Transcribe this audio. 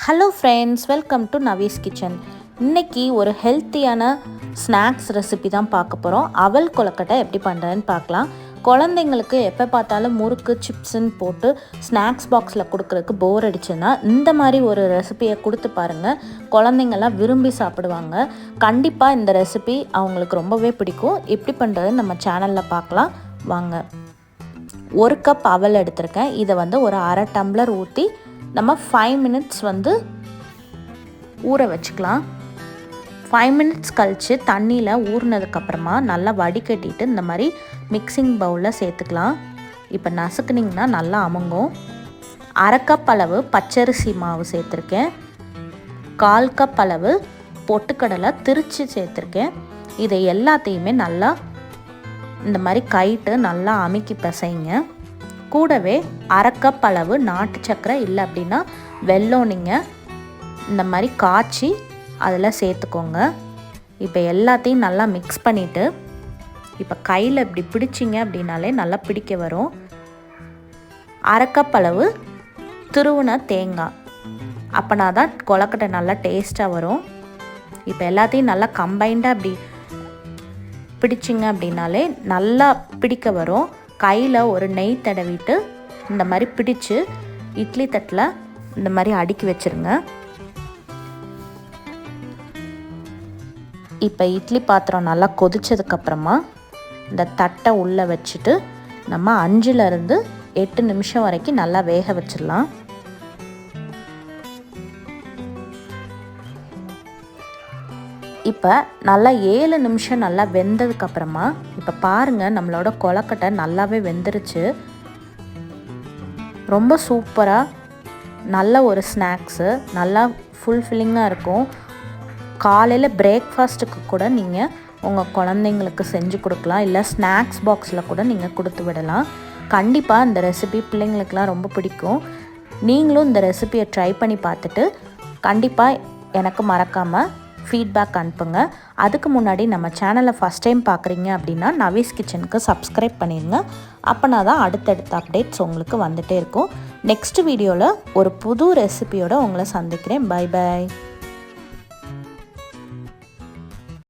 Hello friends, welcome to Navi's kitchen. இன்றைக்கி ஒரு ஹெல்த்தியான ஸ்நாக்ஸ் ரெசிபி தான் பார்க்க போகிறோம். அவல் கொழுக்கட்டை எப்படி பண்ணுறதுன்னு பார்க்கலாம். குழந்தைங்களுக்கு எப்போ பார்த்தாலும் முறுக்கு சிப்ஸுன்னு போட்டு ஸ்நாக்ஸ் பாக்ஸில் கொடுக்குறதுக்கு போர் அடிச்சுன்னா இந்த மாதிரி ஒரு ரெசிபியை கொடுத்து பாருங்கள். குழந்தைங்கள்லாம் விரும்பி சாப்பிடுவாங்க. கண்டிப்பாக இந்த ரெசிபி அவங்களுக்கு ரொம்பவே பிடிக்கும். எப்படி பண்ணுறதுன்னு நம்ம சேனலில் பார்க்கலாம் வாங்க. 1 கப் அவல் எடுத்திருக்கேன். இதை ஒரு அரை டம்ளர் ஊற்றி நம்ம 5 மினிட்ஸ் ஊற வச்சுக்கலாம். 5 மினிட்ஸ் கழித்து தண்ணியில் ஊறினதுக்கப்புறமா நல்லா வடிகட்டிட்டு இந்த மாதிரி மிக்சிங் பவுலில் சேர்த்துக்கலாம். இப்போ நசுக்குனிங்கன்னா நல்லா அமுங்கும். அரை கப் அளவு பச்சரிசி மாவு சேர்த்துருக்கேன். 1/4 கப் அளவு பொட்டுக்கடலை திரித்து சேர்த்துருக்கேன். இதை எல்லாத்தையுமே நல்லா இந்த மாதிரி கைட்டு நல்லா அமுக்கி பிசைங்க. கூடவே அரை கப் அளவு நாட்டு சர்க்கரை இல்லை அப்படின்னா வெல்லம் நீங்கள் இந்த மாதிரி காய்ச்சி அதில் சேர்த்துக்கோங்க. இப்போ எல்லாத்தையும் நல்லா மிக்ஸ் பண்ணிவிட்டு இப்போ கையில் இப்படி பிடிச்சிங்க அப்படின்னாலே நல்லா பிடிக்க வரும். அரை கப் அளவு துருவின தேங்காய், அப்போனா தான் கொழுக்கட்டை நல்லா டேஸ்ட்டாக வரும். இப்போ எல்லாத்தையும் நல்லா கம்பைண்டாக அப்படி பிடிச்சிங்க அப்படின்னாலே நல்லா பிடிக்க வரும். கையில் ஒரு நெய் தடவிட்டு இந்த மாதிரி பிடிச்சு இட்லி தட்டில் இந்த மாதிரி அடுக்கி வச்சுருங்க. இப்போ இட்லி பாத்திரம் நல்லா கொதிச்சதுக்கப்புறமா இந்த தட்டை உள்ளே வச்சுட்டு நம்ம 5லேருந்து 8 நிமிஷம் வரைக்கும் நல்லா வேக வச்சிடலாம். இப்போ நல்லா 7 நிமிஷம் நல்லா வெந்ததுக்கப்புறமா இப்போ பாருங்கள், நம்மளோட கொழுக்கட்டை நல்லாவே வெந்துருச்சு. ரொம்ப சூப்பராக நல்ல ஒரு ஸ்நாக்ஸு, நல்லா ஃபுல்ஃபில்லிங்காக இருக்கும். காலையில் பிரேக்ஃபாஸ்ட்டுக்கு கூட நீங்கள் உங்கள் குழந்தைங்களுக்கு செஞ்சு கொடுக்கலாம், இல்லை ஸ்நாக்ஸ் பாக்ஸில் கூட நீங்கள் கொடுத்து விடலாம். கண்டிப்பாக இந்த ரெசிபி பிள்ளைங்களுக்கெலாம் ரொம்ப பிடிக்கும். நீங்களும் இந்த ரெசிபியை ட்ரை பண்ணி பார்த்துட்டு கண்டிப்பாக எனக்கு மறக்காமல் ஃபீட்பேக் அனுப்புங்க. அதுக்கு முன்னாடி நம்ம சேனலை ஃபஸ்ட் டைம் பார்க்குறீங்க அப்படின்னா நவீஸ் கிச்சனுக்கு சப்ஸ்கிரைப் பண்ணிடுங்க. அப்போனா தான் அடுத்தடுத்த அப்டேட்ஸ் உங்களுக்கு வந்துகிட்டே இருக்கும். நெக்ஸ்ட் வீடியோவில் ஒரு புது ரெசிபியோடு உங்களை சந்திக்கிறேன். Bye bye.